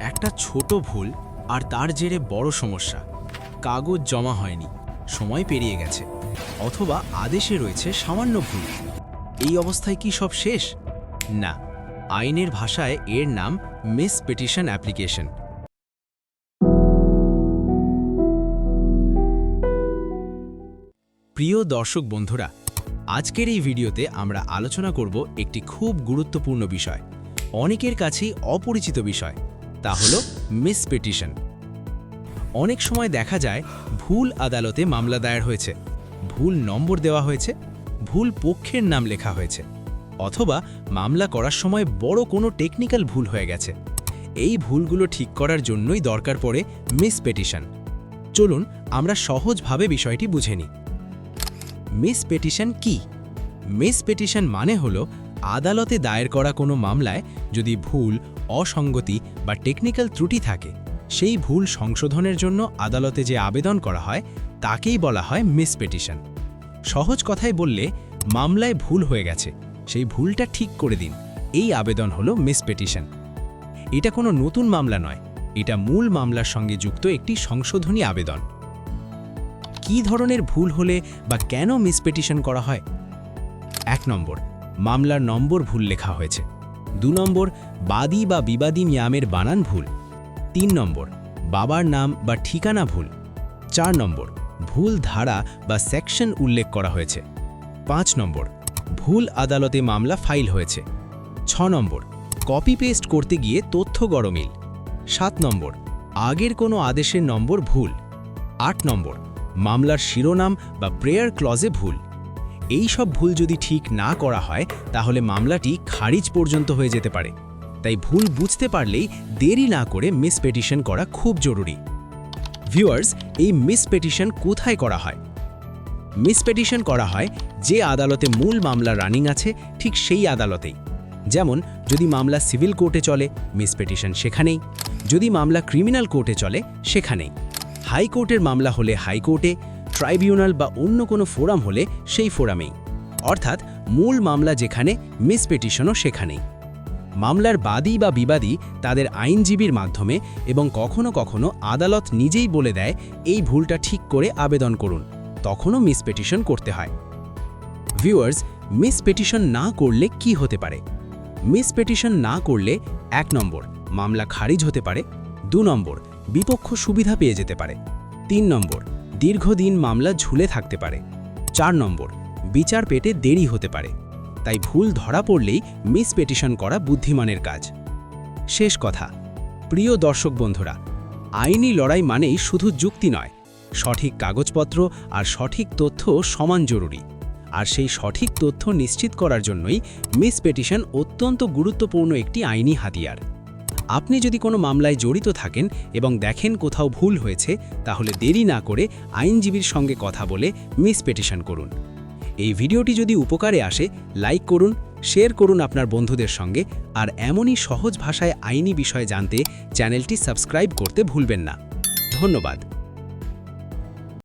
একটা ছোট ভুল আর তার জেরে বড় সমস্যা। কাগজ জমা হয়নি, সময় পেরিয়ে গেছে, অথবা আদেশে রয়েছে সামান্য ভুল। এই অবস্থায় কি সব শেষ? না, আইনের ভাষায় এর নাম মিস পিটিশন অ্যাপ্লিকেশন। প্রিয় দর্শক বন্ধুরা, আজকের এই ভিডিওতে আমরা আলোচনা করব একটি খুব গুরুত্বপূর্ণ বিষয়, অনেকের কাছেই অপরিচিত বিষয়, তা হলো মিস পিটিশন। অনেক সময় দেখা যায় ভুল আদালতে মামলা দায়ের হয়েছে, ভুল নম্বর দেওয়া হয়েছে, ভুল পক্ষের নাম লেখা হয়েছে, অথবা মামলা করার সময় বড় কোনো টেকনিক্যাল ভুল হয়ে গেছে। এই ভুলগুলো ঠিক করার জন্যই দরকার পড়ে মিস পিটিশন। চলুন আমরা সহজভাবে বিষয়টি বুঝে নিই। মিস পিটিশন কি? মিস পিটিশন মানে হলো আদালতে দায়ের করা কোনো মামলায় যদি ভুল, অসঙ্গতি বা টেকনিক্যাল ত্রুটি থাকে, সেই ভুল সংশোধনের জন্য আদালতে যে আবেদন করা হয় তাকেই বলা হয় মিস পিটিশন। সহজ কথায় বললে, মামলায় ভুল হয়ে গেছে, সেই ভুলটা ঠিক করে দিন, এই আবেদন হলো মিস পিটিশন। এটা কোনো নতুন মামলা নয়, এটা মূল মামলার সঙ্গে যুক্ত একটি সংশোধনী আবেদন। কী ধরনের ভুল হলে বা কেন মিস পিটিশন করা হয়? 1 নম্বর, মামলার নম্বর ভুল লেখা হয়েছে। 2 নম্বর, বাদী বা বিবাদী নামের বানান ভুল। 3 নম্বর, বাবার নাম বা ঠিকানা ভুল। 4 নম্বর, ভুল ধারা বা সেকশন উল্লেখ করা হয়েছে। 5 নম্বর, ভুল আদালতে মামলা ফাইল হয়েছে। 6 নম্বর, কপি পেস্ট করতে গিয়ে তথ্য গরমিল। 7 নম্বর, আগের কোনো আদেশের নম্বর ভুল। 8 নম্বর, মামলার শিরোনাম বা প্রেয়ার ক্লজে ভুল। এই সব ভুল যদি ঠিক না করা হয় তাহলে মামলাটি খারিজ পর্যন্ত হয়ে যেতে পারে। তাই ভুল বুঝতে পারলেই দেরি না করে মিস পিটিশন করা খুব জরুরি। ভিউয়ার্স, এই মিস পিটিশন কোথায় করা হয়? মিস পিটিশন করা হয় যে আদালতে মূল মামলা রানিং আছে ঠিক সেই আদালতেই। যেমন যদি মামলা সিভিল কোর্টে চলে, মিস পিটিশন সেখানেই। যদি মামলা ক্রিমিনাল কোর্টে চলে, সেখানেই। হাইকোর্টের মামলা হলে হাইকোর্টে, ট্রাইব্যুনাল বা অন্য কোনো ফোরাম হলে সেই ফোরামেই। অর্থাৎ মূল মামলা যেখানে, মিস পিটিশনও সেখানেই। মামলার বাদী বা বিবাদী তাদের আইনজীবীর মাধ্যমে এবং কখনো কখনো আদালত নিজেই বলে দেয় এই ভুলটা ঠিক করে আবেদন করুন, তখনও মিস পিটিশন করতে হয়। ভিউয়ার্স, মিস পিটিশন না করলে কি হতে পারে? মিস পিটিশন না করলে 1 নম্বর, মামলা খারিজ হতে পারে। 2 নম্বর, বিপক্ষ সুবিধা পেয়ে যেতে পারে। 3 নম্বর, দীর্ঘদিন মামলা ঝুলে থাকতে পারে। 4 নম্বর, বিচার পেতে দেরি হতে পারে। তাই ভুল ধরা পড়লেই মিস পিটিশন করা বুদ্ধিমানের কাজ। শেষ কথা, প্রিয় দর্শক বন্ধুরা, আইনি লড়াই মানেই শুধু যুক্তি নয়, সঠিক কাগজপত্র আর সঠিক তথ্য সমান জরুরি। আর সেই সঠিক তথ্য নিশ্চিত করার জন্যই মিস পিটিশন অত্যন্ত গুরুত্বপূর্ণ একটি আইনি হাতিয়ার। আপনি যদি কোনো মামলায় জড়িত থাকেন এবং দেখেন কোথাও ভুল হয়েছে, তাহলে দেরি না করে আইনজীবীর সঙ্গে কথা বলে মিস পিটিশন করুন। এই ভিডিওটি যদি উপকারে আসে, লাইক করুন, শেয়ার করুন আপনার বন্ধুদের সঙ্গে, আর এমনই সহজ ভাষায় আইনি বিষয় জানতে চ্যানেলটি সাবস্ক্রাইব করতে ভুলবেন না। ধন্যবাদ।